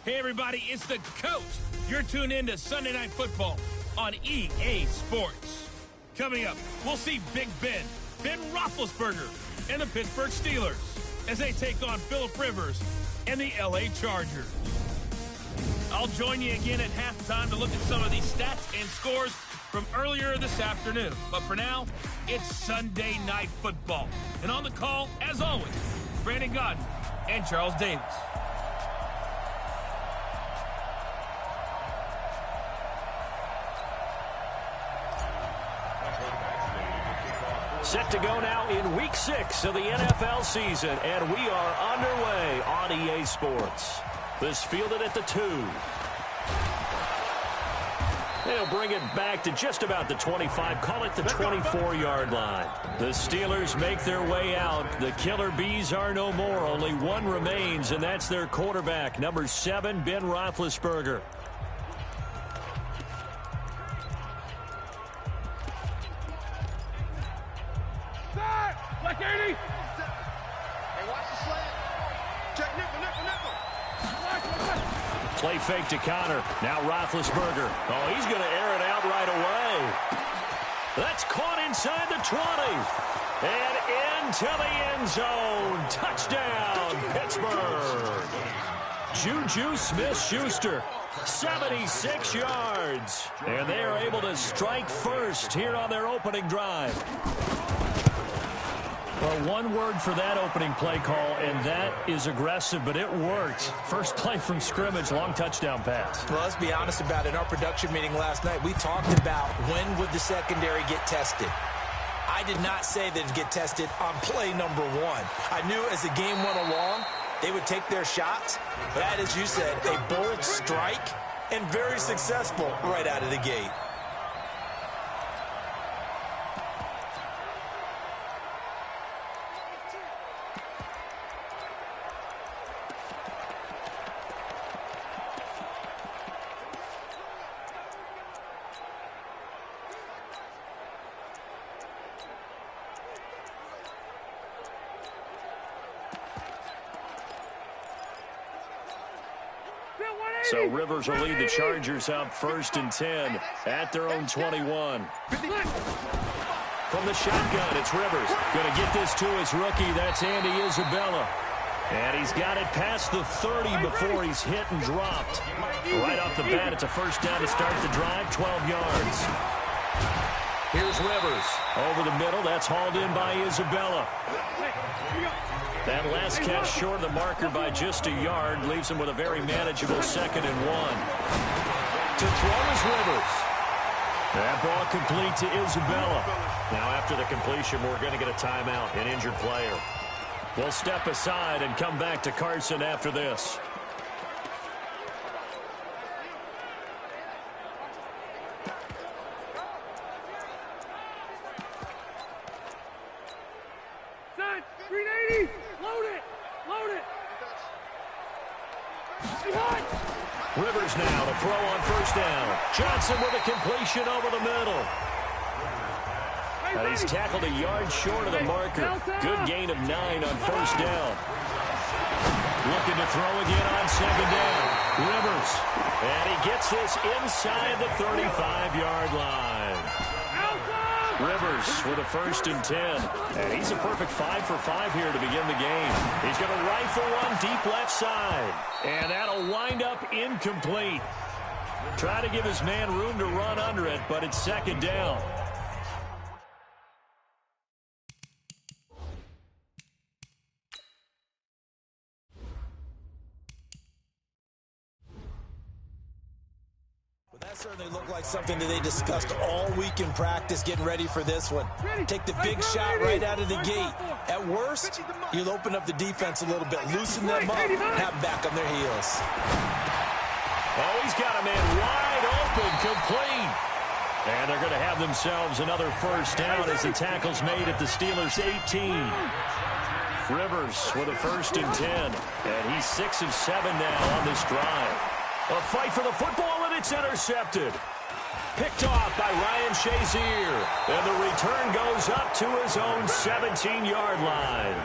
Hey, everybody, it's the Coach. You're tuned in to Sunday Night Football on EA Sports. Coming up, we'll see Big Ben Roethlisberger, and the Pittsburgh Steelers as they take on Phillip Rivers and the LA Chargers. I'll join you again at halftime to look at some of these stats and scores from earlier this afternoon. But for now, it's Sunday Night Football. And on the call, as always, Brandon Gaudin and Charles Davis. Set to go now in Week 6 of the NFL season, and we are underway on EA Sports. This fielded at the 2. They'll bring it back to just about the 25, call it the 24-yard line. The Steelers make their way out. The Killer Bees are no more. Only one remains, and that's their quarterback, number 7, Ben Roethlisberger. Play fake to Connor. Now Roethlisberger. Oh, he's going to air it out right away. That's caught inside the 20. And into the end zone. Touchdown, Pittsburgh. Juju Smith-Schuster, 76 yards. And they are able to strike first here on their opening drive. Well, one word for that opening play call, and that is aggressive, but it worked. First play from scrimmage, long touchdown pass. Well, let's be honest about it. In our production meeting last night, we talked about when would the secondary get tested. I did not say that it'd get tested on play number 1. I knew as the game went along, they would take their shots. But that, as you said, a bold strike and very successful right out of the gate. So Rivers will lead the Chargers out 1st and 10 at their own 21. From the shotgun, it's Rivers. Going to get this to his rookie. That's Andy Isabella. And he's got it past the 30 before he's hit and dropped. Right off the bat, it's a first down to start the drive, 12 yards. Here's Rivers. Over the middle, that's hauled in by Isabella. That last catch short of the marker by just a yard leaves him with a very manageable 2nd and 1. To throw is Rivers. That ball complete to Isabella. Now after the completion, we're going to get a timeout, an injured player. We'll step aside and come back to Carson after this. Rivers now to throw on first down. Johnson with a completion over the middle. And he's tackled a yard short of the marker. Good gain of 9 on first down. Looking to throw again on 2nd down. Rivers. And he gets this inside the 35-yard line. Rivers with a 1st and 10. And he's a perfect 5 for 5 here to begin the game. He's going to rifle one deep left side. And that'll wind up incomplete. Try to give his man room to run under it, but it's 2nd down. That certainly looked like something that they discussed all week in practice, getting ready for this one. Take the big shot right out of the gate. At worst, you'll open up the defense a little bit, loosen them up, have them back on their heels. Oh, he's got a man wide open, complete. And they're going to have themselves another first down as the tackle's made at the Steelers' 18. Rivers with a 1st and 10. And he's 6 of 7 now on this drive. A fight for the football, and it's intercepted. Picked off by Ryan Shazier. And the return goes up to his own 17-yard line.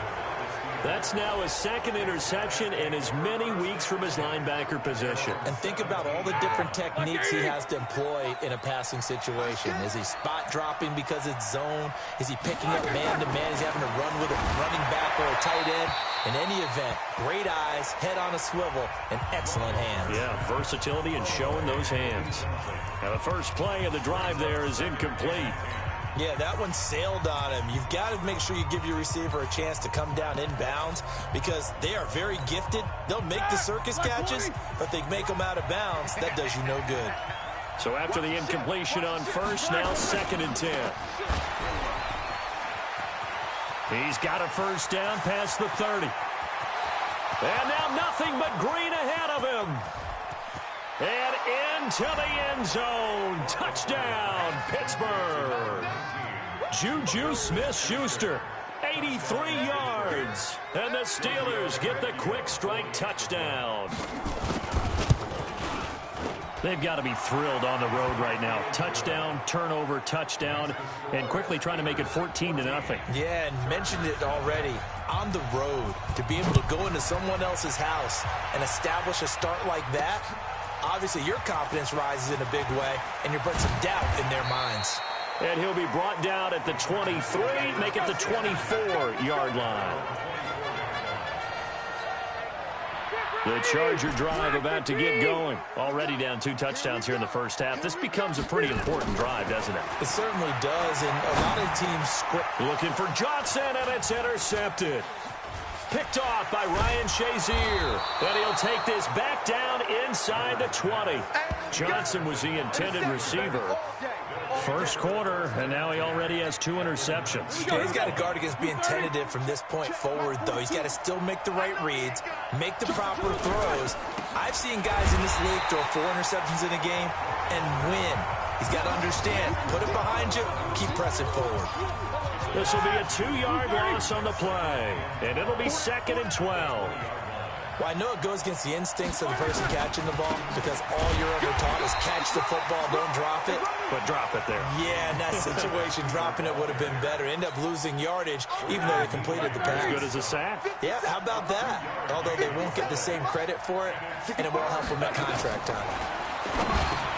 That's now his second interception in as many weeks from his linebacker position. And think about all the different techniques he has to employ in a passing situation. Is he spot dropping because it's zone? Is he picking up man-to-man? Is he having to run with a running back or a tight end? In any event, great eyes, head on a swivel, and excellent hands. Yeah, versatility and showing those hands. Now the first play of the drive there is incomplete. Yeah, that one sailed on him. You've got to make sure you give your receiver a chance to come down inbounds because they are very gifted. They'll make the circus catches, but they make them out of bounds. That does you no good. So after the incompletion on first, now 2nd and 10. He's got a first down past the 30. And now nothing but green ahead of him. And into the end zone. Touchdown, Pittsburgh. Juju Smith-Schuster, 83 yards. And the Steelers get the quick strike touchdown. They've got to be thrilled on the road right now. Touchdown, turnover, touchdown, and quickly trying to make it 14-0. Yeah, and mentioned it already. On the road, to be able to go into someone else's house and establish a start like that, obviously your confidence rises in a big way, and you put some doubt in their minds. And he'll be brought down at the 23, make it the 24-yard line. The Charger drive about to get going. Already down 2 touchdowns here in the first half. This becomes a pretty important drive, doesn't it? It certainly does, and a lot of teams script. Looking for Johnson, and it's intercepted. Picked off by Ryan Shazier. And he'll take this back down inside the 20. Johnson was the intended receiver. First quarter, and now he already has 2 interceptions. Okay, he's got to guard against being tentative from this point forward, though. He's got to still make the right reads, make the proper throws. I've seen guys in this league throw 4 interceptions in a game and win. He's got to understand, put it behind you, keep pressing forward. This will be a 2-yard loss on the play, and it'll be 2nd and 12. Well, I know it goes against the instincts of the person catching the ball because all you're ever taught is catch the football, don't drop it. But drop it there. Yeah, in that situation, dropping it would have been better. End up losing yardage, even though they completed the pass. As good as a sack. Yeah, how about that? Although they won't get the same credit for it, and it won't help them at contract time.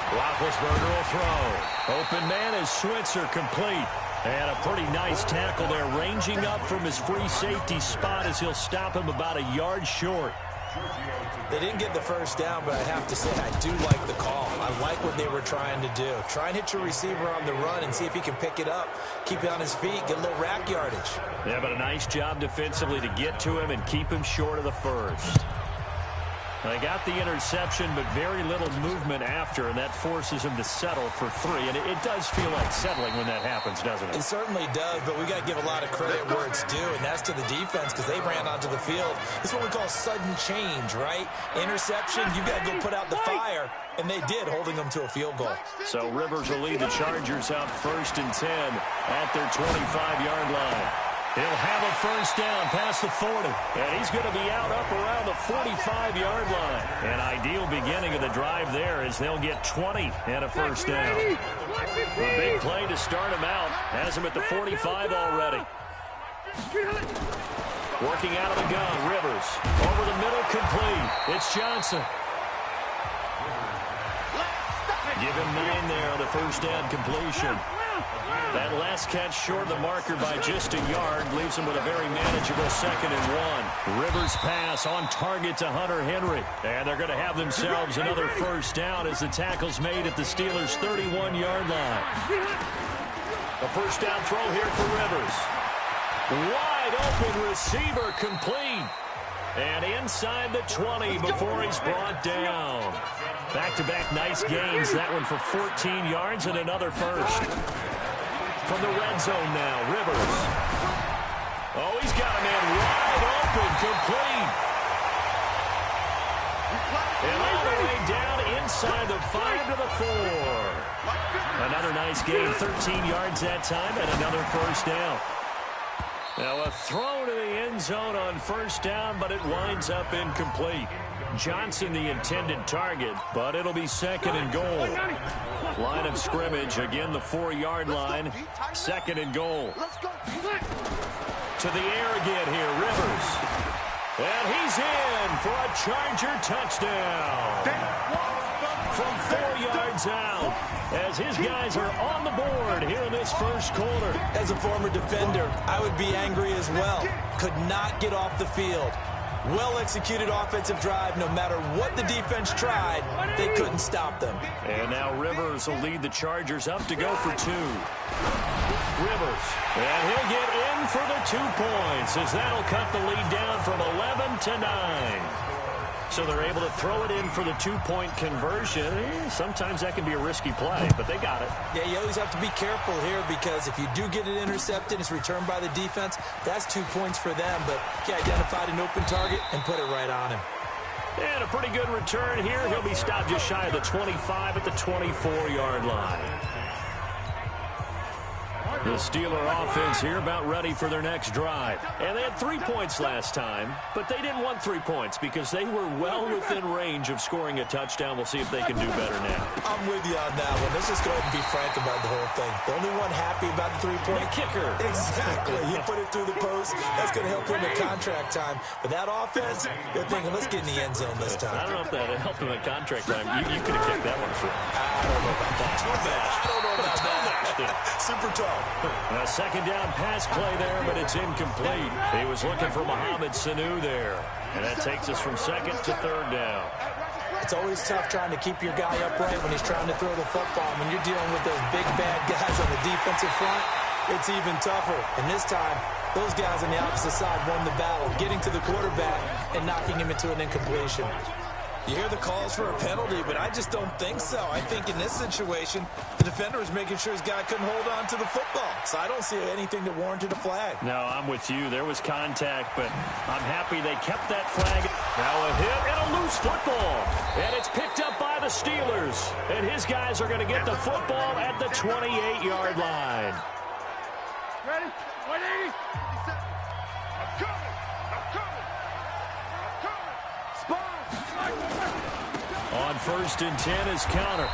Roethlisberger will throw. Open man is Switzer, complete. And a pretty nice tackle there, ranging up from his free safety spot as he'll stop him about a yard short. They didn't get the first down, but I have to say I do like the call. I like what they were trying to do. Try and hit your receiver on the run and see if he can pick it up, keep it on his feet, get a little rack yardage. Yeah, but a nice job defensively to get to him and keep him short of the first. They got the interception, but very little movement after, and that forces him to settle for 3. And it does feel like settling when that happens, doesn't it? It certainly does, but we got to give a lot of credit where it's due, and that's to the defense because they ran onto the field. This is what we call sudden change, right? Interception, you got to go put out the fire, and they did, holding them to a field goal. So Rivers will lead the Chargers out 1st and 10 at their 25-yard line. He'll have a first down past the 40, and he's going to be out up around the 45-yard line. An ideal beginning of the drive there as they'll get 20 and a first down. A big play to start him out. Has him at the 45 already. Working out of the gun, Rivers. Over the middle, complete. It's Johnson. Give him 9 there on the first down completion. That last catch short of the marker by just a yard leaves him with a very manageable 2nd and 1. Rivers pass on target to Hunter Henry. And they're going to have themselves another first down as the tackle's made at the Steelers' 31-yard line. A first down throw here for Rivers. Wide open receiver, complete. And inside the 20 before he's brought down. Back-to-back nice gains. That one for 14 yards and another first. From the red zone now, Rivers. Oh, he's got a man wide open, complete. And all the way down inside the 5 to the 4. Another nice gain, 13 yards that time, and another first down. Now a throw to the end zone on first down, but it winds up incomplete. Johnson the intended target, but it'll be 2nd and goal. Line of scrimmage, again the 4-yard line, 2nd and goal. To the air again here, Rivers. And he's in for a Charger touchdown. From 4 yards out, as his guys are on the board here in this first quarter. As a former defender, I would be angry as well. Could not get off the field. Well-executed offensive drive. No matter what the defense tried, they couldn't stop them. And now Rivers will lead the Chargers up to go for 2. Rivers, and he'll get in for the 2 points, as that'll cut the lead down from 11 to 9. So they're able to throw it in for the 2-point conversion. Sometimes that can be a risky play, but they got it. Yeah, you always have to be careful here, because if you do get it intercepted, it's returned by the defense, that's 2 points for them. But he identified an open target and put it right on him. And a pretty good return here. He'll be stopped just shy of the 25 at the 24-yard line. The Steeler offense here about ready for their next drive. And they had 3 points last time, but they didn't want 3 points because they were well within range of scoring a touchdown. We'll see if they can do better now. I'm with you on that one. Let's just go ahead and be frank about the whole thing. The only one happy about the 3-point kicker. Exactly. He put it through the post. That's going to help him at contract time. But that offense, they're thinking, let's get in the end zone this time. I don't know if that helped him at contract time. You could have kicked that one through. I don't know about that. I don't know about that. Super tall. A second down pass play there, but it's incomplete. He was looking for Mohamed Sanu there. And that takes us from 2nd to 3rd down. It's always tough trying to keep your guy upright when he's trying to throw the football. When you're dealing with those big, bad guys on the defensive front, it's even tougher. And this time, those guys on the opposite side won the battle, getting to the quarterback and knocking him into an incompletion. You hear the calls for a penalty, but I just don't think so. I think in this situation, the defender was making sure his guy couldn't hold on to the football. So I don't see anything that warranted a flag. No, I'm with you. There was contact, but I'm happy they kept that flag. Now a hit and a loose football. And it's picked up by the Steelers. And his guys are going to get the football at the 28-yard line. Ready? 180. I'm coming. I'm coming. I'm coming. Spot. On 1st and 10 is Conner.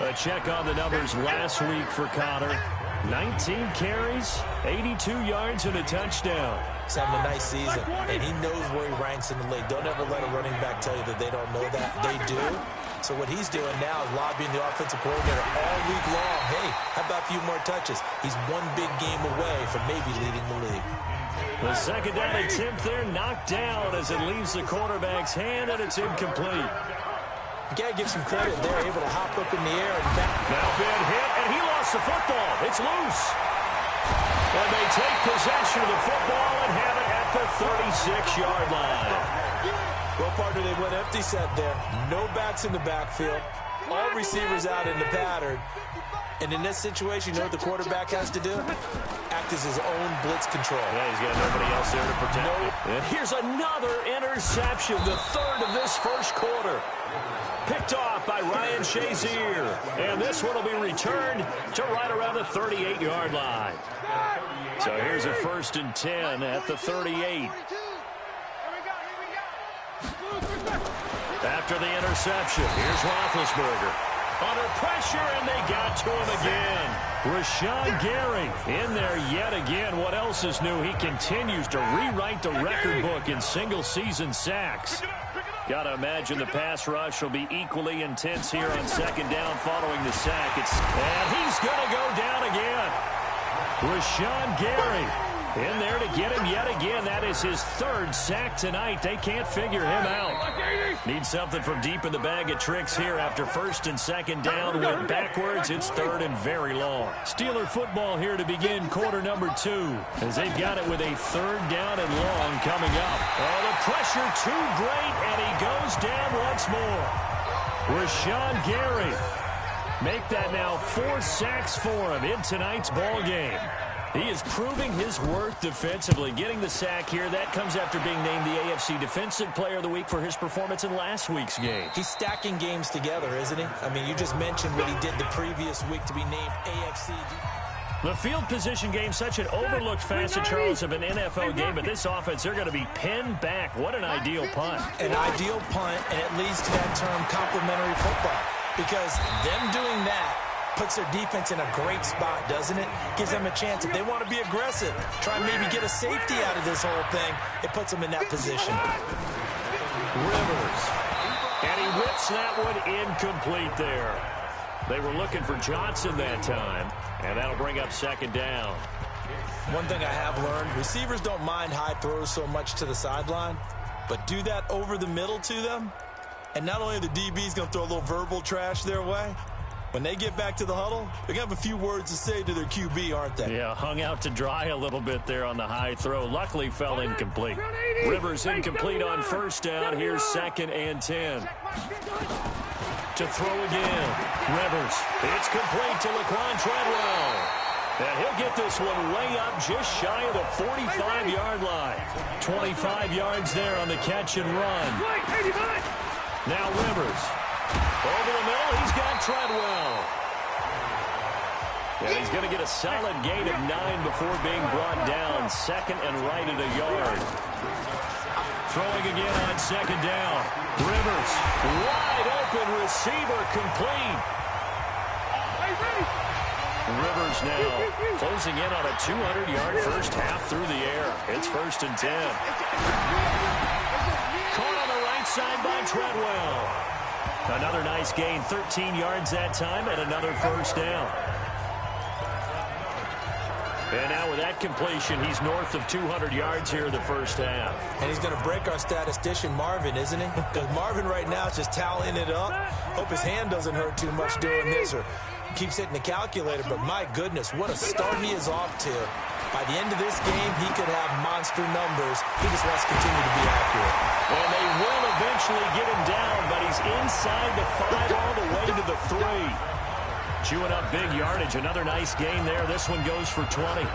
A check on the numbers last week for Conner. 19 carries, 82 yards, and a touchdown. He's having a nice season, and he knows where he ranks in the league. Don't ever let a running back tell you that they don't know that. They do. So what he's doing now is lobbying the offensive coordinator all week long. Hey, how about a few more touches? He's one big game away from maybe leading the league. The second down attempt there knocked down as it leaves the quarterback's hand, and it's incomplete. You got to give some credit. They're able to hop up in the air and back. Now big hit, and he lost the football. It's loose. And they take possession of the football and have it at the 36-yard line. Well, partner, they went empty set there. No backs in the backfield. All receivers out in the pattern. And in this situation, you know what the quarterback has to do? Act as his own blitz control. Yeah, he's got nobody else there to protect him. And here's another interception, the 3rd of this first quarter. Picked off by Ryan Shazier. And this one will be returned to right around the 38-yard line. So here's a 1st and 10 at the 38. After the interception, here's Roethlisberger. Under pressure, and they got to him again. Rashawn Gary in there yet again. What else is new? He continues to rewrite the record book in single-season sacks. Got to imagine the pass rush will be equally intense here on 2nd down following the sack. And he's going to go down again. Rashawn Gary in there to get him yet again. That is his 3rd sack tonight. They can't figure him out. Need something from deep in the bag of tricks here after 1st and 2nd down. Went backwards. It's 3rd and very long. Steeler football here to begin quarter number 2 as they've got it with a 3rd down and long coming up. Oh, the pressure too great, and he goes down once more. Rashawn Gary. Make that now 4 sacks for him in tonight's ball game. He is proving his worth defensively. Getting the sack here, that comes after being named the AFC Defensive Player of the Week for his performance in last week's game. He's stacking games together, isn't he? I mean, you just mentioned what he did the previous week to be named AFC. The field position game, such an overlooked facet, Charles, of an NFL game, but this offense, they're going to be pinned back. What an ideal punt. An ideal punt, and it leads to that term complimentary football. Because them doing that puts their defense in a great spot, doesn't it? Gives them a chance. If they want to be aggressive, try and maybe get a safety out of this whole thing, it puts them in that position. Rivers. And he whips that one incomplete there. They were looking for Johnson that time, and that'll bring up second down. One thing I have learned, receivers don't mind high throws so much to the sideline, but do that over the middle to them, and not only are the DBs going to throw a little verbal trash their way, when they get back to the huddle, they're going to have a few words to say to their QB, aren't they? Yeah, hung out to dry a little bit there on the high throw. Luckily fell incomplete. Rivers incomplete on first down. Here's 2nd and 10. To throw again. Rivers. It's complete to Laquan Treadwell. And he'll get this one way up just shy of the 45-yard line. 25 yards there on the catch and run. Now Rivers. Over the middle, he's got Treadwell. And he's going to get a solid gain of 9 before being brought down. 2nd and right at a yard. Throwing again on 2nd down. Rivers, wide open receiver, complete. Rivers now closing in on a 200-yard first half through the air. It's 1st and 10. Caught on the right side by Treadwell. Another nice gain, 13 yards that time, and another first down. And now with that completion, he's north of 200 yards here in the first half. And he's going to break our statistician, Marvin, isn't he? Because Marvin right now is just tallying it up. Hope his hand doesn't hurt too much doing this, or keeps hitting the calculator. But my goodness, what a start he is off to. By the end of this game, he could have monster numbers. He just wants to continue to be accurate. And they will eventually get him down, but he's inside the 5 all the way to the 3. Chewing up big yardage. Another nice gain there. This one goes for 20.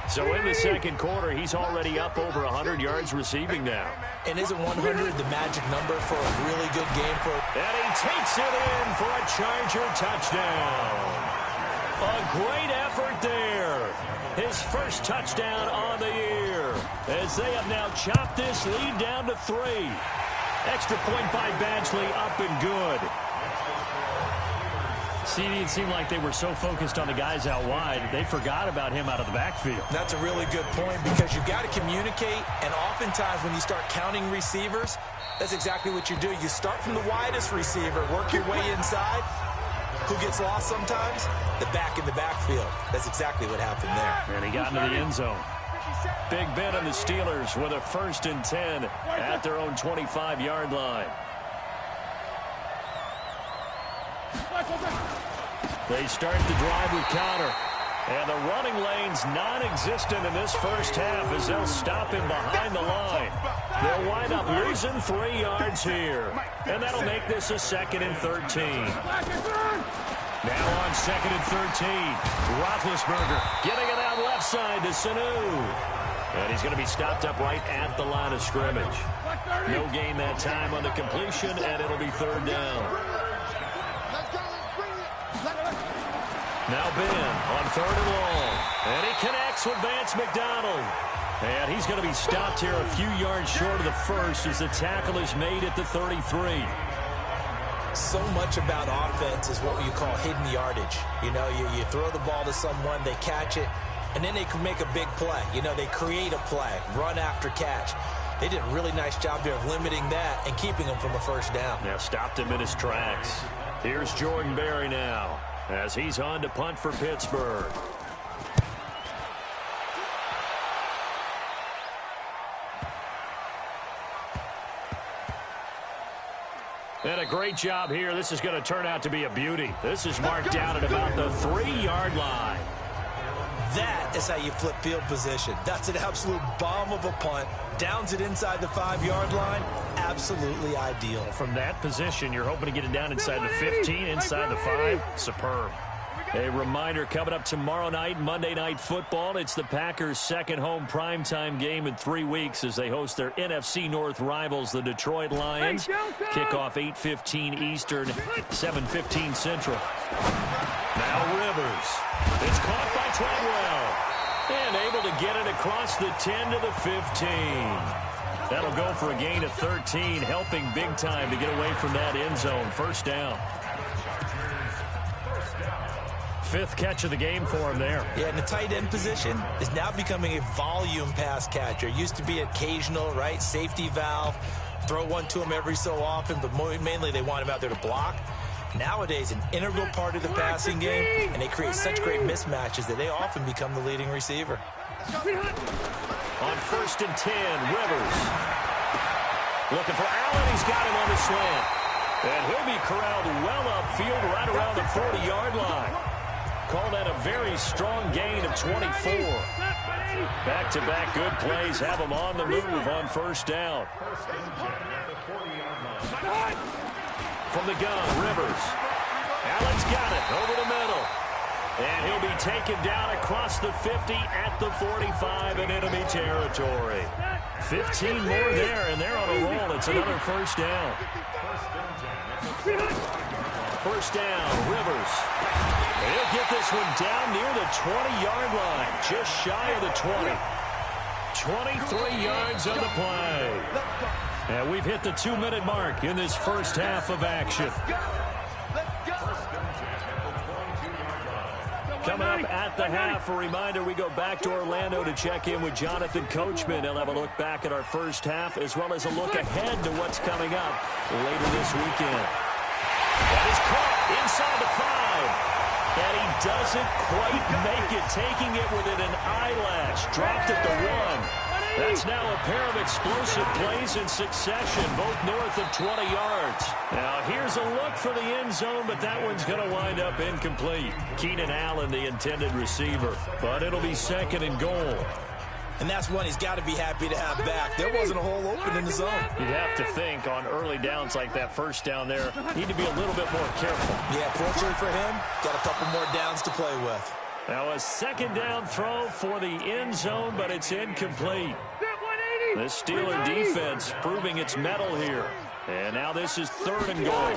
So in the second quarter, he's already up over 100 yards receiving now. And isn't 100 the magic number for a really good game? And he takes it in for a Charger touchdown. A great effort there. His first touchdown on the year, as they have now chopped this lead down to 3. Extra point by Badgley, up and good. See, it seemed like they were so focused on the guys out wide, they forgot about him out of the backfield. That's a really good point, because you've got to communicate, and oftentimes when you start counting receivers, that's exactly what you do. You start from the widest receiver, work your way inside. Who gets lost sometimes? The back in the backfield. That's exactly what happened there. And he got into the end zone. Big Ben and the Steelers with a 1st and 10 at their own 25-yard line. They start the drive with Conner. And the running lane's non-existent in this first half as they'll stop him behind the line. They'll wind up losing 3 yards here. And that'll make this a 2nd and 13. Now on 2nd and 13. Roethlisberger getting it out left side to Sanu. And he's going to be stopped up right at the line of scrimmage. No gain that time on the completion, and it'll be 3rd down. Now Ben on 3rd and long. And he connects with Vance McDonald. And he's going to be stopped here a few yards short of the first as the tackle is made at the 33. So much about offense is what you call hidden yardage. You know, you throw the ball to someone, they catch it, and then they can make a big play. You know, they create a play, run after catch. They did a really nice job there of limiting that and keeping him from a first down. Now stopped him in his tracks. Here's Jordan Berry now, as he's on to punt for Pittsburgh. And a great job here. This is going to turn out to be a beauty. This is marked down at about the 3-yard line. That is how you flip field position. That's an absolute bomb of a punt. Downs it inside the 5-yard line. Absolutely ideal. From that position, you're hoping to get it down inside the 15, inside the 5. Superb. A reminder, coming up tomorrow night, Monday Night Football. It's the Packers' second home primetime game in 3 weeks as they host their NFC North rivals, the Detroit Lions. Kickoff 8:15 Eastern, 7:15 Central. Now Rivers. It's caught by Treadwell. And able to get it across the 10 to the 15. That'll go for a gain of 13, helping big time to get away from that end zone. First down. Fifth catch of the game for him there. Yeah, and the tight end position is now becoming a volume pass catcher. Used to be occasional, right? Safety valve. Throw one to him every so often, but mainly they want him out there to block. Nowadays, an integral part of the passing game, and they create such great mismatches that they often become the leading receiver. On 1st and 10, Rivers. Looking for Allen. He's got him on the slant. And he'll be corralled well upfield right around the 40-yard line. Call that a very strong gain of 24. Back-to-back good plays have him on the move on 1st down. From the gun, Rivers. Allen's got it over the middle. And he'll be taken down across the 50 at the 45 in enemy territory. 15 more there, and they're on a roll. It's another 1st down. 1st down, Rivers. He'll get this one down near the 20-yard line, just shy of the 20. 23 yards on the play. And we've hit the 2-minute mark in this first half of action. Coming up at the half, a reminder, we go back to Orlando to check in with Jonathan Coachman. He'll have a look back at our first half as well as a look ahead to what's coming up later this weekend. That is caught inside the 5. And he doesn't quite make it, taking it within an eyelash. Dropped at the 1. That's now a pair of explosive plays in succession, both north of 20 yards. Now, here's a look for the end zone, but that one's going to wind up incomplete. Keenan Allen, the intended receiver, but it'll be 2nd and goal. And that's one he's got to be happy to have back. There wasn't a hole open in the zone. You'd have to think on early downs like that 1st down there, need to be a little bit more careful. Yeah, fortunately for him, got a couple more downs to play with. Now a 2nd down throw for the end zone, but it's incomplete. The Steeler defense proving its mettle here. And now this is 3rd and goal.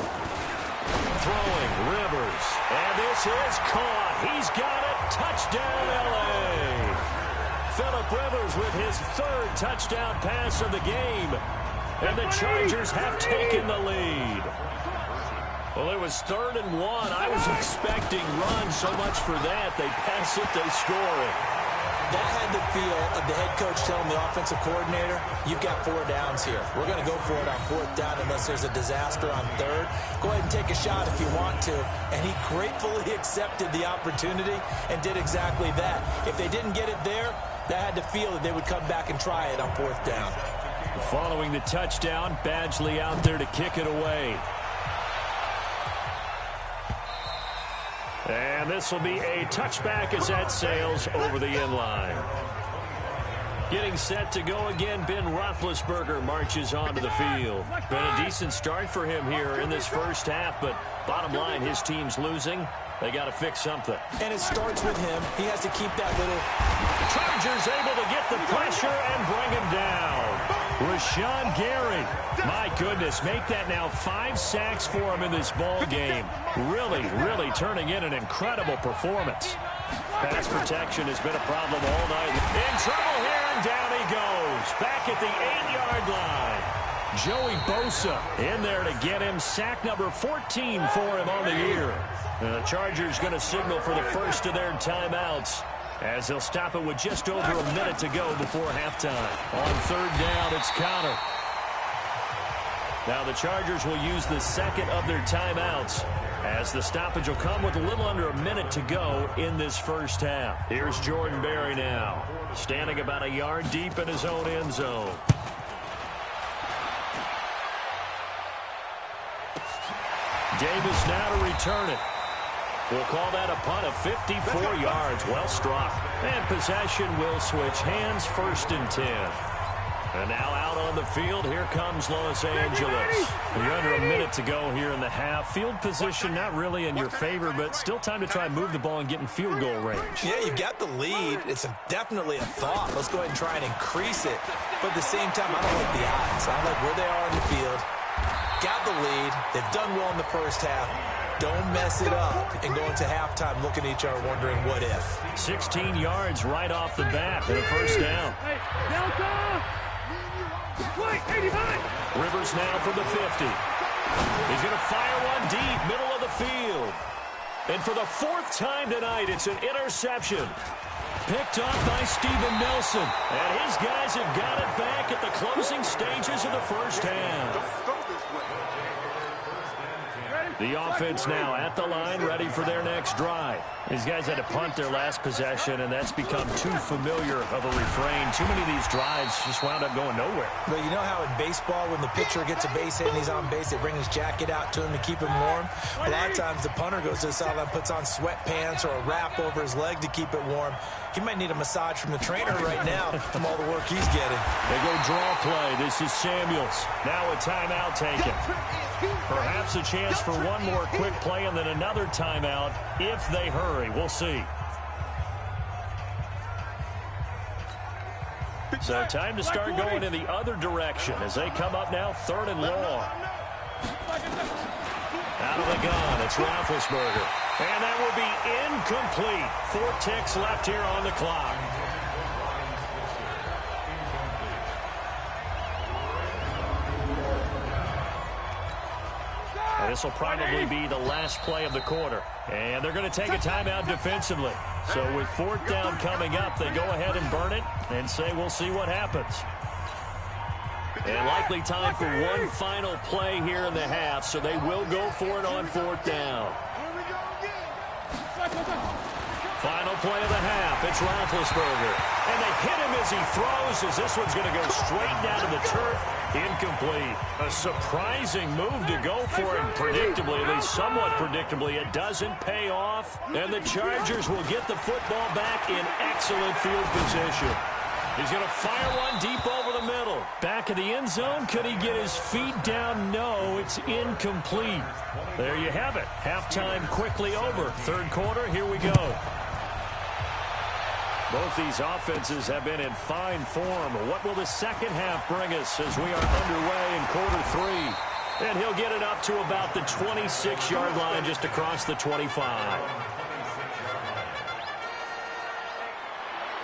Throwing, Rivers. And this is caught. He's got it. Touchdown, L.A. Phillip Rivers with his 3rd touchdown pass of the game. And the Chargers have taken the lead. Well, it was 3rd and 1. I was expecting run, so much for that. They pass it, they score it. That had the feel of the head coach telling the offensive coordinator, you've got 4 downs here. We're going to go for it on 4th down unless there's a disaster on 3rd. Go ahead and take a shot if you want to. And he gratefully accepted the opportunity and did exactly that. If they didn't get it there, that had the feel that they would come back and try it on 4th down. Following the touchdown, Badgley out there to kick it away. And this will be a touchback as that sails over the end line. Getting set to go again, Ben Roethlisberger marches onto the field. Been a decent start for him here in this first half, but bottom line, his team's losing. They got to fix something. And it starts with him. He has to keep that little... Chargers able to get the pressure and bring him down. Rashawn Gary, my goodness, make that now 5 sacks for him in this ball game. Really turning in an incredible performance. Pass protection has been a problem all night. In trouble here, and down he goes. Back at the 8-yard line. Joey Bosa in there to get him. Sack number 14 for him on the year. And the Chargers going to signal for the first of their timeouts, as they'll stop it with just over a minute to go before halftime. On 3rd down, it's Conner. Now the Chargers will use the 2nd of their timeouts, as the stoppage will come with a little under a minute to go in this first half. Here's Jordan Berry now, standing about a yard deep in his own end zone. Davis now to return it. We'll call that a punt of 54 yards. Well struck. And possession will switch hands, 1st and 10. And now out on the field, here comes Los Angeles. You're under a minute to go here in the half. Field position not really in your favor, but still time to try and move the ball and get in field goal range. Yeah, you've got the lead. It's definitely a thought. Let's go ahead and try and increase it. But at the same time, I don't like the odds. I like where they are on the field. Got the lead. They've done well in the first half. Don't mess it up and go into halftime looking at each other wondering what if. 16 yards right off the bat and a first down. Rivers now from the 50. He's going to fire one deep, middle of the field. And for the fourth time tonight, it's an interception. Picked off by Steven Nelson. And his guys have got it back at the closing stages of the first half. The offense now at the line, ready for their next drive. These guys had to punt their last possession, and that's become too familiar of a refrain. Too many of these drives just wound up going nowhere. Well, you know how in baseball, when the pitcher gets a base hit and he's on base, they bring his jacket out to him to keep him warm? A lot of times the punter goes to the sideline, puts on sweatpants or a wrap over his leg to keep it warm. He might need a massage from the trainer right now from all the work he's getting. They go draw play. This is Samuels. Now a timeout taken. Perhaps a chance for one more quick play and then another timeout if they hurry. We'll see. So time to start going in the other direction as they come up now 3rd and long. Out of the gun, it's Roethlisberger. And that will be incomplete. 4 ticks left here on the clock. This will probably be the last play of the quarter. And they're going to take a timeout defensively. So with 4th down coming up, they go ahead and burn it and say we'll see what happens. And likely time for one final play here in the half, so they will go for it on 4th down. Final play of the half, it's Roethlisberger. And they hit him as he throws, as this one's going to go straight down to the turf. Incomplete. A surprising move to go for it, predictably, at least somewhat predictably. It doesn't pay off, and the Chargers will get the football back in excellent field position. He's going to fire one deep over the middle. Back in the end zone. Could he get his feet down? No, it's incomplete. There you have it. Halftime quickly over. 3rd quarter, here we go. Both these offenses have been in fine form. What will the second half bring us as we are underway in quarter 3? And he'll get it up to about the 26-yard line, just across the 25.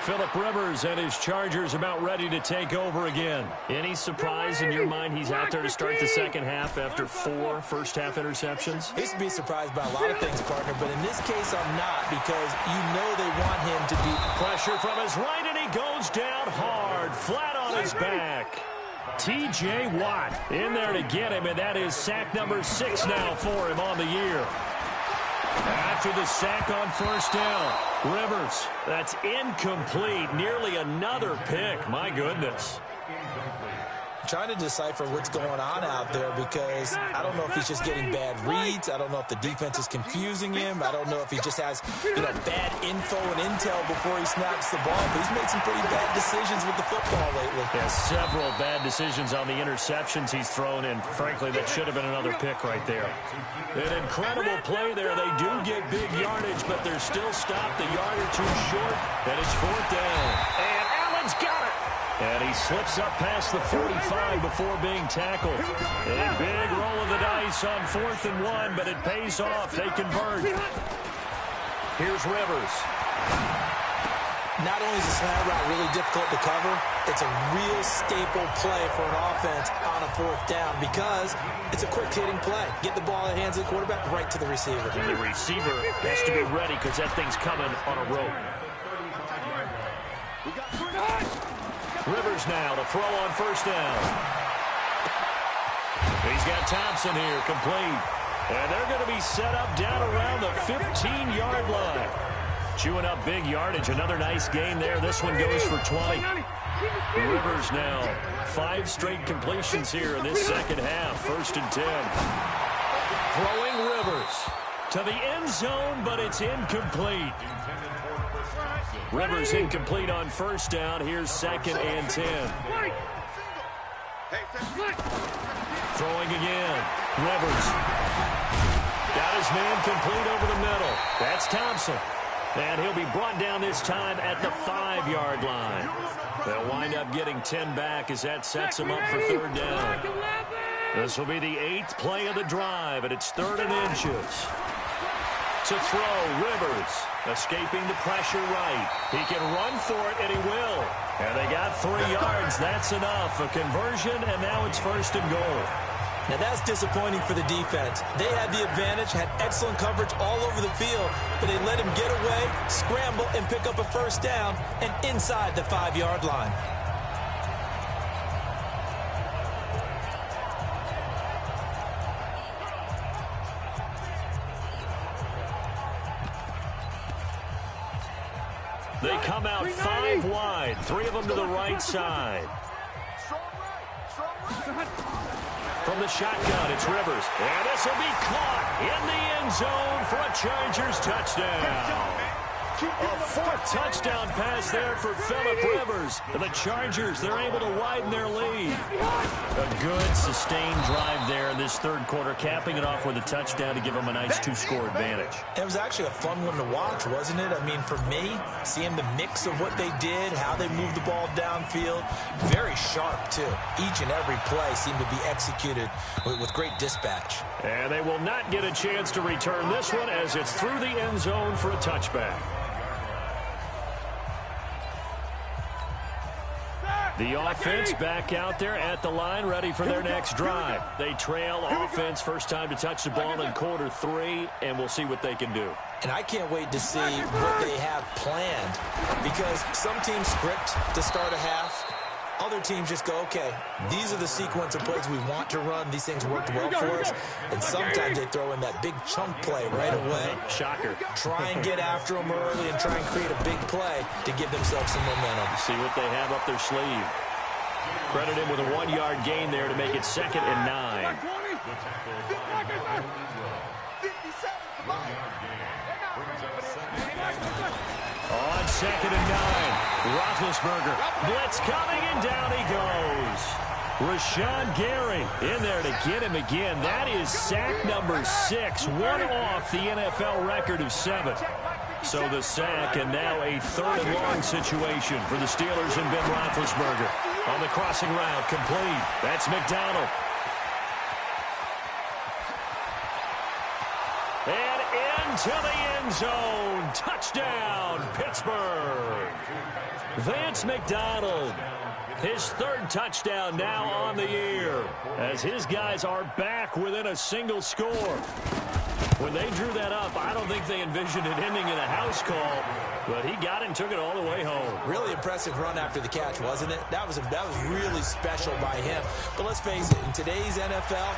Phillip Rivers and his Chargers about ready to take over again. Any surprise in your mind he's out there to start the second half after 4 first-half interceptions? He's to be surprised by a lot of things, partner, but in this case I'm not, because you know they want him to do. Pressure from his right, and he goes down hard, flat on his back. T.J. Watt in there to get him, and that is sack number 6 now for him on the year. After the sack on 1st down, Rivers, that's incomplete. Nearly another pick. My goodness. Trying to decipher what's going on out there, because I don't know if he's just getting bad reads. I don't know if the defense is confusing him. I don't know if he just has, bad info and intel before he snaps the ball. But he's made some pretty bad decisions with the football lately. Yeah, several bad decisions on the interceptions he's thrown, and frankly, that should have been another pick right there. An incredible play there. They do get big yardage, but they're still stopped a yard or 2 short, and it's 4th down. And Allen's got it. And he slips up past the 45 before being tackled. A big roll of the dice on 4th and 1, but it pays off. They convert. Here's Rivers. Not only is the slant route really difficult to cover, it's a real staple play for an offense on a 4th down, because it's a quick-hitting play. Get the ball in the hands of the quarterback right to the receiver. And the receiver has to be ready, because that thing's coming on a rope. Rivers now to throw on 1st down. He's got Thompson here, complete. And they're going to be set up down around the 15-yard line. Chewing up big yardage. Another nice gain there. This one goes for 20. Rivers now 5 straight completions here in this second half. 1st and 10. Throwing Rivers to the end zone, but it's incomplete. Rivers incomplete on 1st down. Here's 2nd and 10. Throwing again. Rivers. Got his man complete over the middle. That's Thompson. And he'll be brought down this time at the 5-yard line. They'll wind up getting 10 back as that sets him up for 3rd down. This will be the 8th play of the drive, and it's 3rd and inches. To throw, Rivers, escaping the pressure right. He can run for it, and he will. And they got 3 yards. That's enough. A conversion, and now it's 1st and goal. Now that's disappointing for the defense. They had the advantage, had excellent coverage all over the field, but they let him get away, scramble, and pick up a first down and inside the 5-yard line. They come out 5 wide, 3 of them to the right side. From the shotgun, it's Rivers. And this will be caught in the end zone for a Chargers touchdown. A 4th touchdown pass there for Phillip Rivers. And the Chargers, they're able to widen their lead. A good, sustained drive there in this 3rd quarter, capping it off with a touchdown to give them a nice 2-score advantage. It was actually a fun one to watch, wasn't it? I mean, for me, seeing the mix of what they did, how they moved the ball downfield, very sharp, too. Each and every play seemed to be executed with great dispatch. And they will not get a chance to return this one as it's through the end zone for a touchback. The offense back out there at the line, ready for their next drive. They trail offense, first time to touch the ball in quarter 3, and we'll see what they can do. And I can't wait to see what they have planned, because some teams script to start a half. Other teams just go, okay, these are the sequence of plays we want to run. These things worked well for us. And sometimes they throw in that big chunk play right away. Shocker. Try and get after them early and try and create a big play to give themselves some momentum. See what they have up their sleeve. Credit him with a 1-yard gain there to make it 2nd and 9. On 2nd and 9. Roethlisberger, blitz coming, and down he goes. Rashawn Gary in there to get him again. That is sack number 6, one off the NFL record of 7. So the sack, and now a 3rd and long situation for the Steelers and Ben Roethlisberger. On the crossing route, complete. That's McDonald. And into the end zone. Touchdown, Pittsburgh. Vance McDonald, his 3rd touchdown now on the year, as his guys are back within a single score. When they drew that up, I don't think they envisioned it ending in a house call, but he got it and took it all the way home. Really impressive run after the catch, wasn't it? That was really special by him. But let's face it, in today's NFL,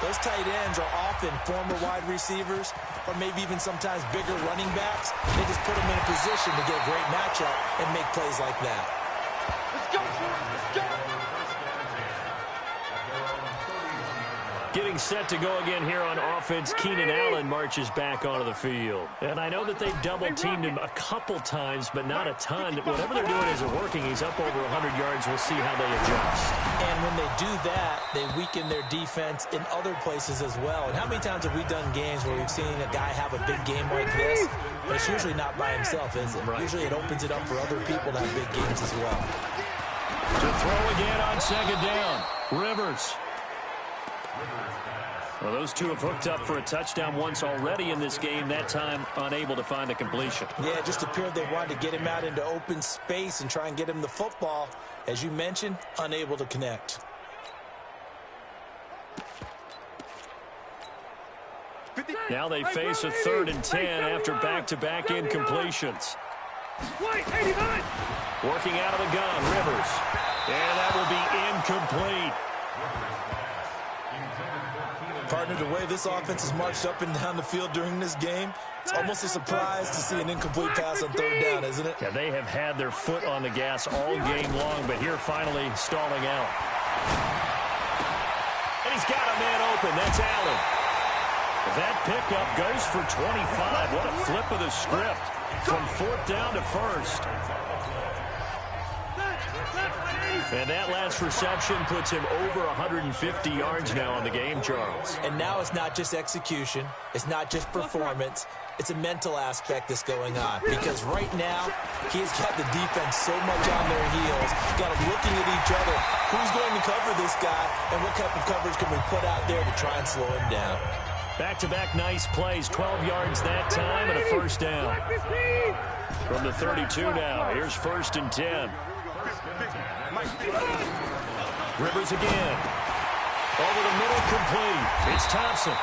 those tight ends are often former wide receivers or maybe even sometimes bigger running backs. They just put them in a position to get a great matchup and make plays like that. Let's go, let's go. Getting set to go again here on offense, Keenan Allen marches back onto the field. And I know that they've double-teamed him a couple times, but not a ton. Whatever they're doing isn't working. He's up over 100 yards. We'll see how they adjust. And when they do that, they weaken their defense in other places as well. And how many times have we done games where we've seen a guy have a big game like this? But it's usually not by himself, is it? Right. Usually it opens it up for other people to have big games as well. To throw again on 2nd down. Rivers. Well, those two have hooked up for a touchdown once already in this game, that time unable to find the completion. Yeah, it just appeared they wanted to get him out into open space and try and get him the football. As you mentioned, unable to connect. Now they face a 3rd and 10 after back-to-back incompletions. Working out of the gun, Rivers. And that will be incomplete. Partner, the way this offense has marched up and down the field during this game, it's almost a surprise to see an incomplete pass on 3rd down, isn't it? Yeah, they have had their foot on the gas all game long, but here finally stalling out. And he's got a man open. That's Allen. That pickup goes for 25. What a flip of the script from 4th down to 1st. And that last reception puts him over 150 yards now on the game, Charles. And now it's not just execution. It's not just performance. It's a mental aspect that's going on. Because right now, he's got the defense so much on their heels. Got them looking at each other. Who's going to cover this guy? And what type of coverage can we put out there to try and slow him down? Back-to-back nice plays. 12 yards that time and a 1st down. From the 32 now. Here's 1st and 10. Rivers again. Over the middle, complete. It's Thompson.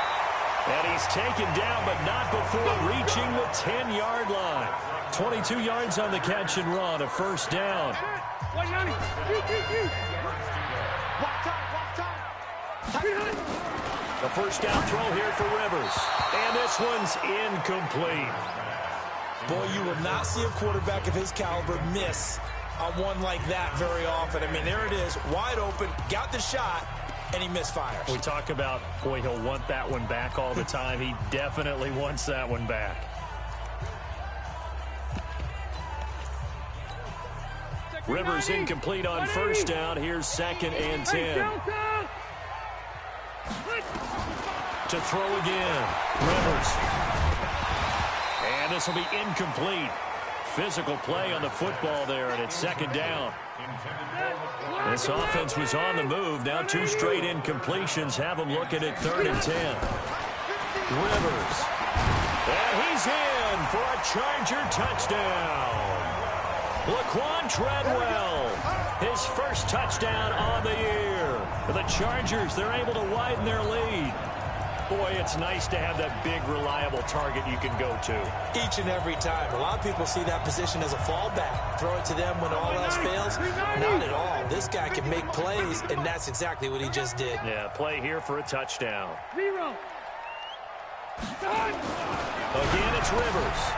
And he's taken down, but not before reaching the 10-yard line. 22 yards on the catch and run, a first down. The first down throw here for Rivers. And this one's incomplete. Boy, you will not see a quarterback of his caliber miss on one like that very often. I mean, there it is, wide open, got the shot, and he misfires. We talk about, boy, he'll want that one back all the time. He definitely wants that one back. Rivers incomplete on first down. Here's 2nd and 10. To throw again. Rivers. And this will be incomplete. Physical play on the football there, and it's 2nd down. This offense was on the move. Now 2 straight incompletions have them looking at 3rd and 10. Rivers. And he's in for a Charger touchdown. Laquan Treadwell, his first touchdown on the year. For the Chargers, they're able to widen their lead. Boy, it's nice to have that big, reliable target you can go to. Each and every time. A lot of people see that position as a fallback. Throw it to them when all else fails. Not at all. This guy can make plays, and that's exactly what he just did. Yeah, play here for a touchdown. Zero. Again, it's Rivers.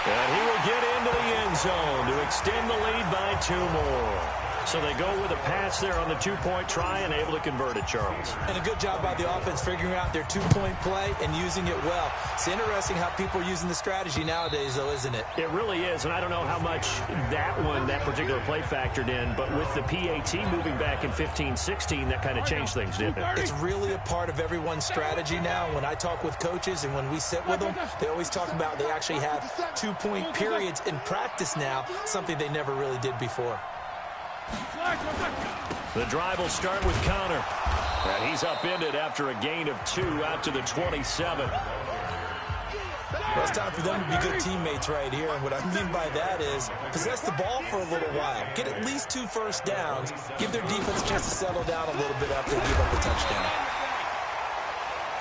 And he will get into the end zone to extend the lead by 2 more. So they go with a pass there on the 2-point try and able to convert it, Charles. And a good job by the offense figuring out their 2-point play and using it well. It's interesting how people are using the strategy nowadays, though, isn't it? It really is, and I don't know how much that particular play factored in, but with the PAT moving back in 15-16, that kind of changed things, didn't it? It's really a part of everyone's strategy now. When I talk with coaches and when we sit with them, they always talk about they actually have 2-point periods in practice now, something they never really did before. The drive will start with Connor. And he's upended after a gain of 2 out to the 27. Well, it's time for them to be good teammates right here. And what I mean by that is possess the ball for a little while. Get at least 2 first downs. Give their defense a chance to settle down a little bit after they give up the touchdown.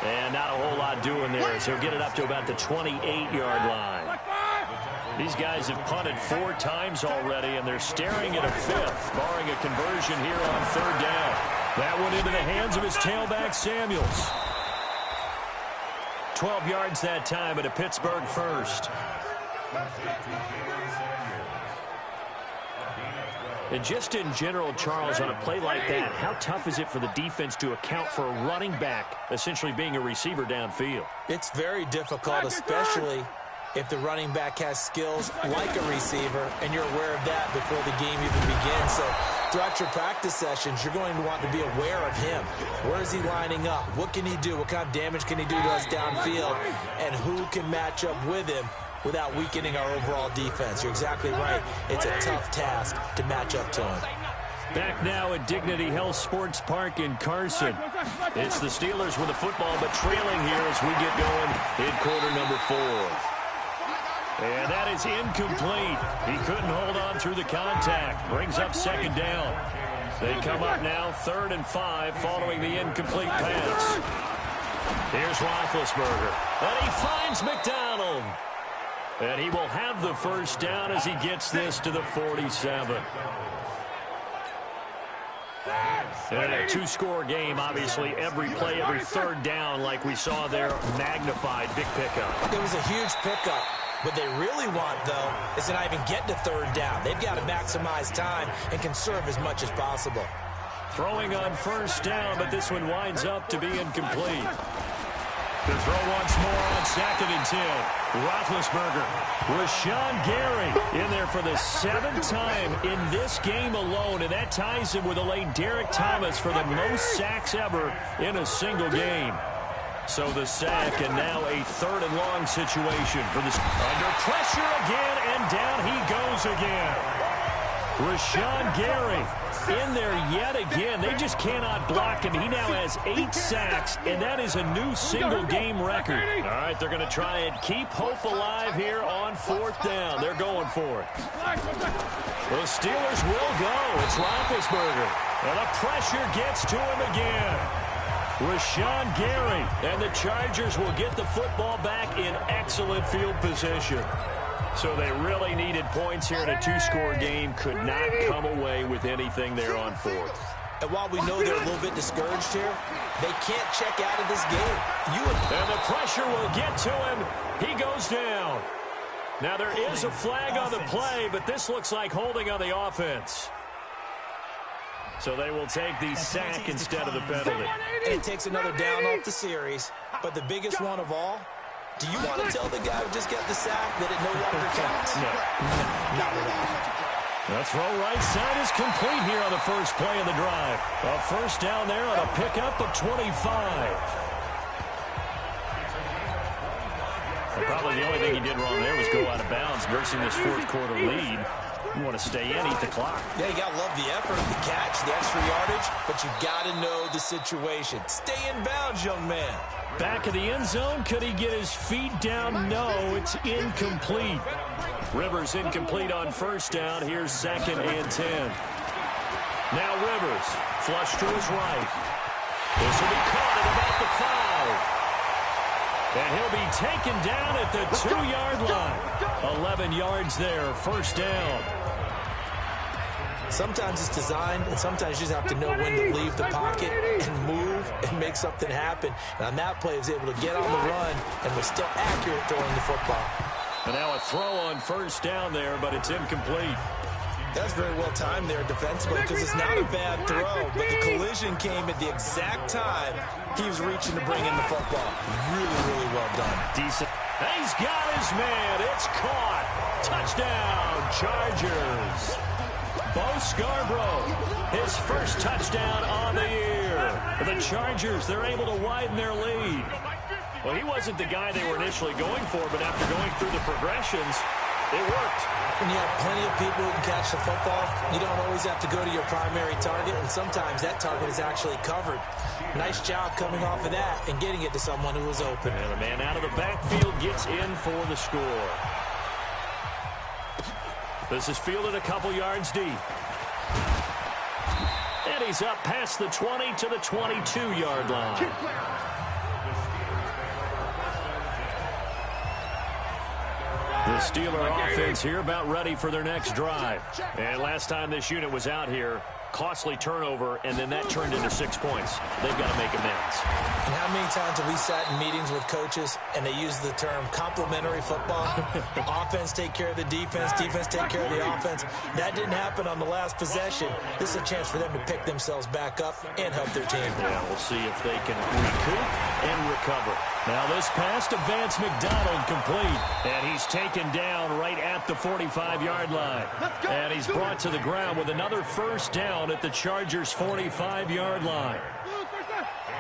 And not a whole lot doing there, so he'll get it up to about the 28-yard line. These guys have punted 4 times already, and they're staring at a 5th, barring a conversion here on 3rd down. That went into the hands of his tailback, Samuels. 12 yards that time, at a Pittsburgh first. And just in general, Charles, on a play like that, how tough is it for the defense to account for a running back essentially being a receiver downfield? It's very difficult, especially if the running back has skills like a receiver, and you're aware of that before the game even begins. So throughout your practice sessions, you're going to want to be aware of him. Where is he lining up? What can he do? What kind of damage can he do to us downfield? And who can match up with him without weakening our overall defense? You're exactly right. It's a tough task to match up to him. Back now at Dignity Health Sports Park in Carson. It's the Steelers with the football, but trailing here as we get going in quarter number 4. And that is incomplete. He couldn't hold on through the contact. Brings up 2nd down. They come up now 3rd and 5 following the incomplete pass. Here's Roethlisberger. And he finds McDonald. And he will have the first down as he gets this to the 47. And a 2-score game, obviously, every play, every 3rd down, like we saw there, magnified. Big pickup. It was a huge pickup. What they really want, though, is to not even get to 3rd down. They've got to maximize time and conserve as much as possible. Throwing on 1st down, but this one winds up to be incomplete. To throw once more on 2nd and 10. Roethlisberger. Rashawn Gary in there for the 7th time in this game alone, and that ties him with the late Derek Thomas for the most sacks ever in a single game. So the sack, and now a 3rd and long situation for this. Under pressure again, and down he goes again. Rashawn Gary in there yet again. They just cannot block him. He now has 8 sacks, and that is a new single-game record. All right, they're going to try and keep hope alive here on 4th down. They're going for it. The Steelers will go. It's Roethlisberger. And the pressure gets to him again. Rashawn Gary. And the Chargers will get the football back in excellent field position. So they really needed points here in a two-score game. Could not come away with anything there on fourth. And while we know they're a little bit discouraged here, they can't check out of this game. And the pressure will get to him. He goes down. Now there is a flag on the play, but this looks like holding on the offense. So they will take the sack instead of the penalty. And it takes another down off the series. But the biggest one of all, do you want to tell the guy who just got the sack that it no longer counts? No. Not at all. The throw right side is complete here on the first play of the drive. A first down there on a pickup of 25. And probably the only thing he did wrong there was go out of bounds, nursing this fourth quarter lead. You want to stay in, eat the clock. Yeah, you got to love the effort, the catch, the extra yardage, but you got to know the situation. Stay in bounds, young man. Back of the end zone, could he get his feet down? No, it's incomplete. Rivers incomplete on first down. Here's 2nd and 10. Now Rivers, flush to his right. This will be caught at about the 5. And he'll be taken down at the 2-yard line. 11 yards there, first down. Sometimes it's designed, and sometimes you just have to know when to leave the pocket and move and make something happen. And on that play, he was able to get on the run and was still accurate throwing the football. And now a throw on first down there, but it's incomplete. That's very well timed there defensively because it's not a bad throw, but the collision came at the exact time he was reaching to bring in the football. Really, really well done. Decent. He's got his man. It's caught. Touchdown, Chargers. Bo Scarborough, his first touchdown on the year. The Chargers, they're able to widen their lead. Well, he wasn't the guy they were initially going for, but after going through the progressions, it worked. When you have plenty of people who can catch the football, you don't always have to go to your primary target, and sometimes that target is actually covered. Nice job coming off of that and getting it to someone who was open. And the man out of the backfield gets in for the score. This is fielded a couple yards deep. And he's up past the 20 to the 22-yard line. The Steeler offense here about ready for their next drive. And last time this unit was out here, costly turnover, and then that turned into 6 points. They've got to make amends. And how many times have we sat in meetings with coaches and they use the term complementary football? Offense take care of the defense, defense take care of the offense. That didn't happen on the last possession. This is a chance for them to pick themselves back up and help their team. Yeah, we'll see if they can recoup and recover. Now this pass to Vance McDonald complete. And he's taken down right at the 45-yard line. And he's brought to the ground with another first down at the Chargers' 45-yard line.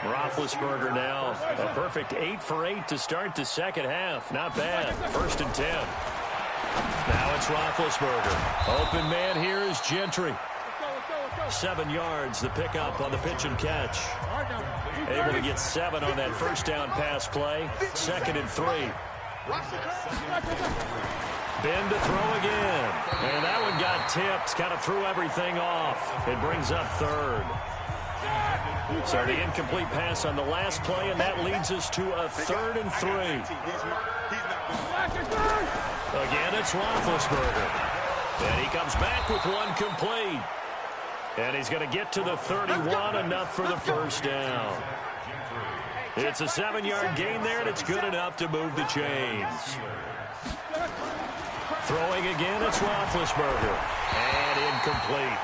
Roethlisberger now a perfect 8 for 8 to start the second half. Not bad. 1st and 10. Now it's Roethlisberger. Open man here is Gentry. 7 yards, the pickup on the pitch and catch. Able to get 7 on that first down pass play. 2nd and 3. Ben to throw again. And that one got tipped. Kind of threw everything off. It brings up 3rd. So the incomplete pass on the last play, and that leads us to a 3rd and 3. Again, it's Roethlisberger. And he comes back with one complete. And he's going to get to the 31, enough for the first down. It's a 7-yard gain there, and it's good enough to move the chains. Throwing again, it's Roethlisberger. And incomplete.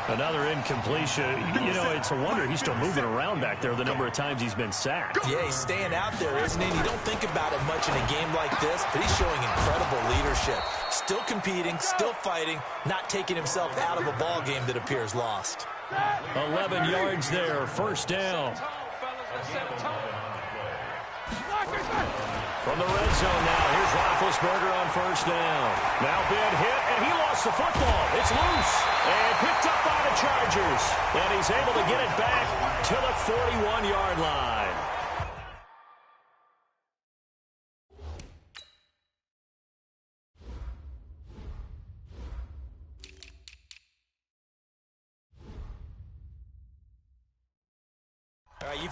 Another incompletion. You know, it's a wonder he's still moving around back there the number of times he's been sacked. Yeah, he's staying out there, isn't he? You don't think about it much in a game like this, but he's showing incredible leadership. Still competing, still fighting, not taking himself out of a ball game that appears lost. 11 yards there, first down. From the red zone now, here's Roethlisberger on first down. Now Ben hit, and he lost the football. It's loose and picked up by the Chargers. And he's able to get it back to the 41-yard line.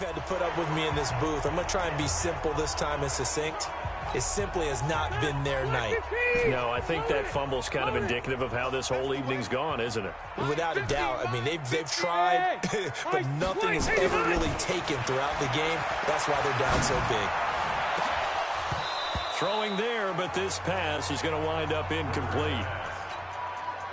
had to put up with me in this booth. I'm going to try and be simple this time and succinct. It simply has not been their night. No, I think that fumble's kind of indicative of how this whole evening's gone, isn't it? Without a doubt. I mean, they've tried, but nothing has ever really taken throughout the game. That's why they're down so big. Throwing there, but this pass is going to wind up incomplete.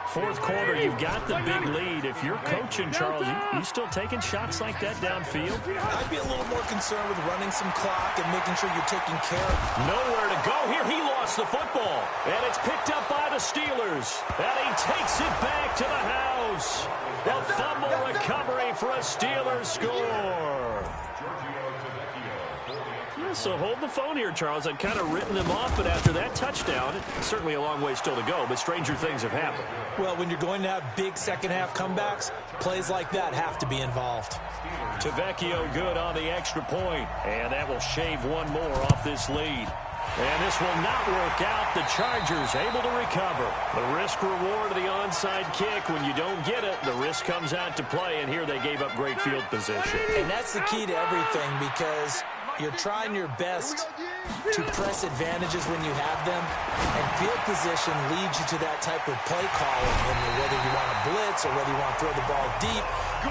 Fourth quarter, you've got the big lead. If you're coaching, Charles, you still taking shots like that downfield? I'd be a little more concerned with running some clock and making sure you're taking care of. Nowhere to go here. He lost the football. And it's picked up by the Steelers. And he takes it back to the house. A fumble recovery for a Steelers score. So hold the phone here, Charles. I'd kind of written them off, but after that touchdown, it's certainly a long way still to go, but stranger things have happened. Well, when you're going to have big second-half comebacks, plays like that have to be involved. Tavecchio good on the extra point, and that will shave one more off this lead. And this will not work out. The Chargers able to recover. The risk-reward of the onside kick. When you don't get it, the risk comes out to play, and here they gave up great field position. And that's the key to everything, because you're trying your best to press advantages when you have them, and field position leads you to that type of play calling. And whether you want to blitz or whether you want to throw the ball deep,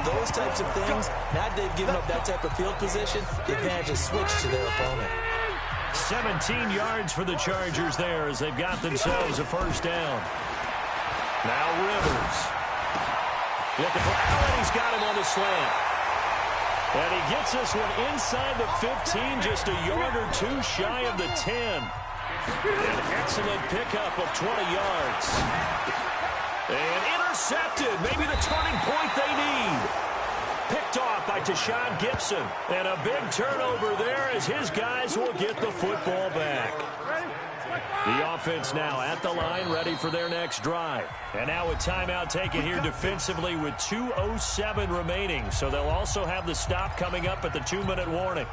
those types of things, now that they've given up that type of field position, the advantage is switched to their opponent. 17 yards for the Chargers there as they've got themselves a first down. Now Rivers. Looking for Allen. He's got him on the slant. And he gets this one inside the 15, just a yard or two shy of the 10. An excellent pickup of 20 yards. And intercepted. Maybe the turning point they need. Picked off by Tashawn Gibson. And a big turnover there as his guys will get the football back. The offense now at the line, ready for their next drive. And now a timeout taken here defensively with 2:07 remaining. So they'll also have the stop coming up at the 2-minute warning.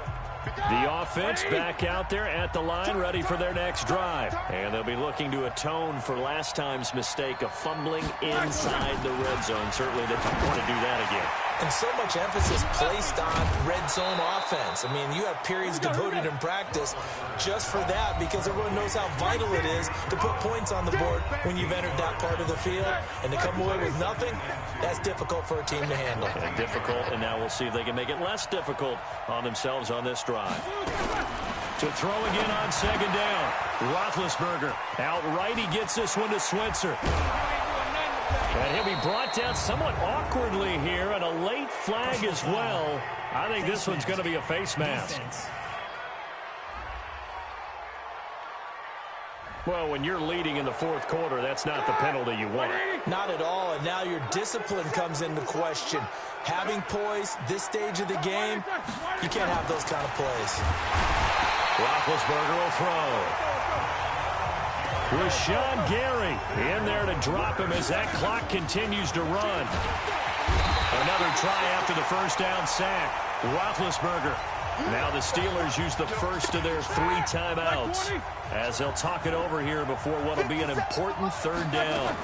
The offense back out there at the line, ready for their next drive. And they'll be looking to atone for last time's mistake of fumbling inside the red zone. Certainly they don't want to do that again. And so much emphasis placed on red zone offense. I mean, you have periods devoted in practice just for that, because everyone knows how vital it is to put points on the board when you've entered that part of the field. And to come away with nothing, that's difficult for a team to handle. And difficult, and now we'll see if they can make it less difficult on themselves on this drive. To throw again on second down. Roethlisberger outright. He gets this one to Switzer. And he'll be brought down somewhat awkwardly here, and a late flag as well. I think this one's going to be a face mask. Well, when you're leading in the fourth quarter, that's not the penalty you want. Not at all, and now your discipline comes into question. Having poise this stage of the game, you can't have those kind of plays. Roethlisberger will throw. Rashawn Gary in there to drop him as that clock continues to run. Another try after the first down sack. Roethlisberger. Now the Steelers use the first of their 3 timeouts as they'll talk it over here before what will be an important third down.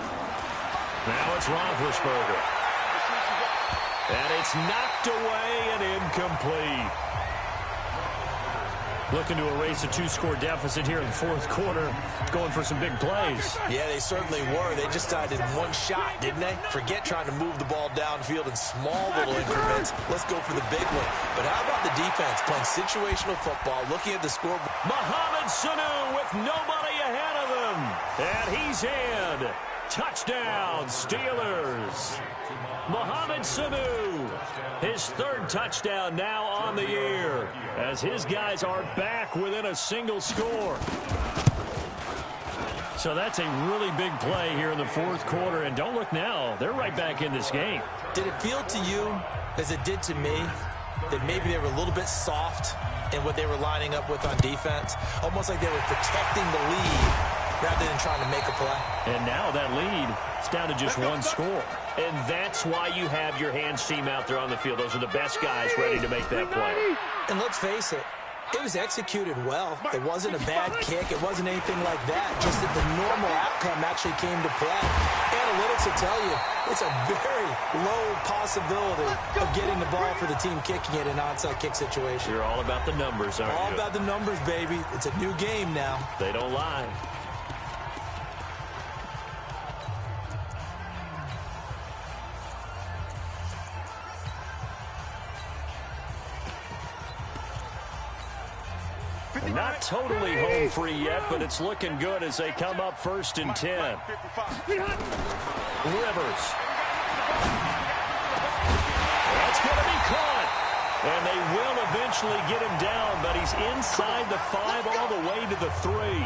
Now it's Roethlisberger. And it's knocked away and incomplete. Looking to erase a 2-score deficit here in the fourth quarter, going for some big plays. Yeah, they certainly were. They just did one shot, didn't they? Forget trying to move the ball downfield in small little increments. Let's go for the big one. But how about the defense playing situational football, looking at the scoreboard? Mohamed Sanu with nobody ahead of him. And he's in. Touchdown, Steelers. Mohamed Sanu, his 3rd touchdown now on the year, as his guys are back within a single score. So that's a really big play here in the fourth quarter, and don't look now, they're right back in this game. Did it feel to you, as it did to me, that maybe they were a little bit soft in what they were lining up with on defense? Almost like they were protecting the lead rather than trying to make a play. And now that lead is down to just 1 score. And that's why you have your hands team out there on the field. Those are the best guys ready to make that play. And let's face it, it was executed well. It wasn't a bad kick. It wasn't anything like that. Just that the normal outcome actually came to play. And analytics will tell you it's a very low possibility of getting the ball for the team kicking it in an onside kick situation. You're all about the numbers, aren't you? All about the numbers, baby. It's a new game now. They don't lie. Not totally home free yet, but it's looking good as they come up 1st and 10. Rivers. That's going to be caught. And they will eventually get him down, but he's inside the 5 all the way to the 3.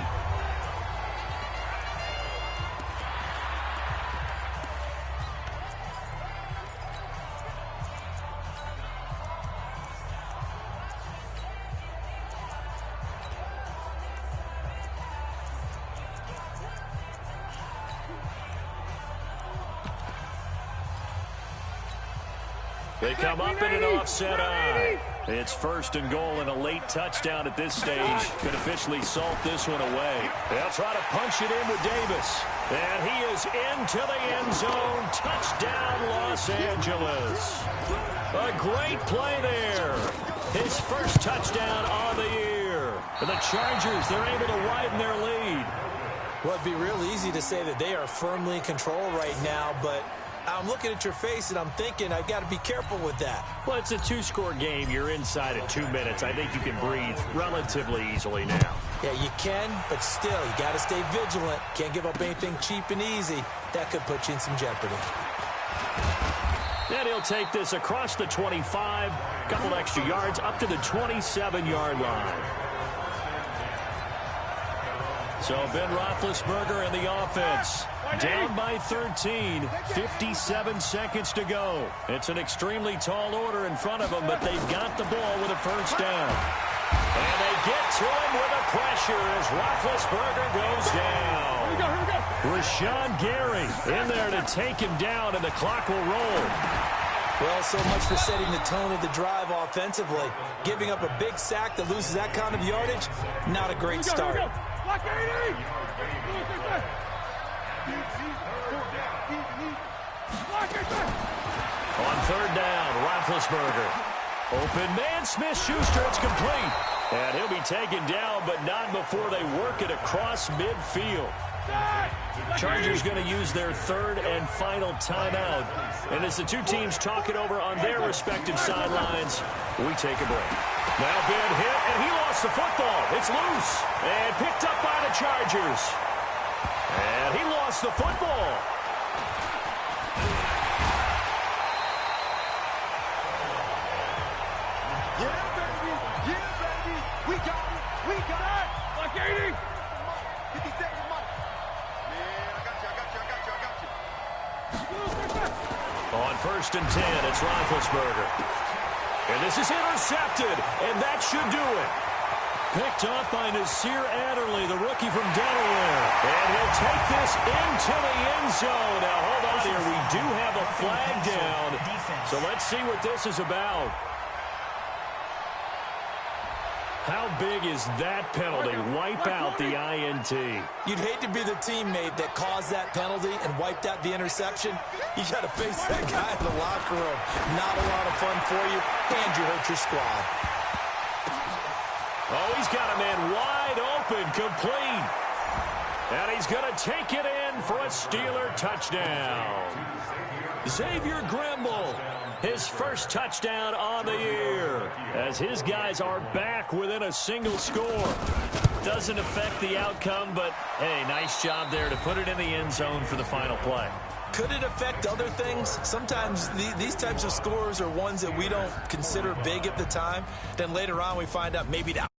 They come up in an offset eye. It's 1st and goal and a late touchdown at this stage. Could officially salt this one away. They'll try to punch it in with Davis. And he is into the end zone. Touchdown, Los Angeles. A great play there. His first touchdown on the year. And the Chargers, they're able to widen their lead. Well, it'd be real easy to say that they are firmly in control right now, but I'm looking at your face and I'm thinking I've got to be careful with that. Well, it's a 2-score game. You're inside at 2 minutes. I think you can breathe relatively easily now. Yeah, you can, but still, you got to stay vigilant. Can't give up anything cheap and easy. That could put you in some jeopardy. Then he'll take this across the 25, couple extra yards up to the 27-yard line. So Ben Roethlisberger and the offense down by 13, 57 seconds to go. It's an extremely tall order in front of them, but they've got the ball with a 1st down. And they get to him with the pressure as Roethlisberger goes down. Here we go. Rashawn Gary in there to take him down, and the clock will roll. Well, so much for setting the tone of the drive offensively. Giving up a big sack that loses that kind of yardage, not a great start. Block 80! On 3rd down, Roethlisberger. Open man, Smith-Schuster, it's complete. And he'll be taken down, but not before they work it across midfield. Chargers going to use their 3rd and final timeout. And as the two teams talk it over on their respective sidelines, we take a break. Now Ben hit, and he lost the football. It's loose and picked up by the Chargers. And he lost the football. Yeah, baby. We got it. Block 80! 50 seconds, Mike. Man, I got you. On 1st and 10, it's Roethlisberger. And this is intercepted, and that should do it. Picked up by Nasir Adderley, the rookie from Delaware. And he'll take this into the end zone. Now, hold on here. We do have a flag down. So let's see what this is about. How big is that penalty? Wipe out the INT. You'd hate to be the teammate that caused that penalty and wiped out the interception. You got to face that guy in the locker room. Not a lot of fun for you, and you hurt your squad. Oh, he's got a man wide open, complete. And he's going to take it in for a Steeler touchdown. Xavier Grimble, his first touchdown on the year, as his guys are back within a single score. Doesn't affect the outcome, but, hey, nice job there to put it in the end zone for the final play. Could it affect other things? Sometimes these types of scores are ones that we don't consider big at the time. Then later on we find out maybe that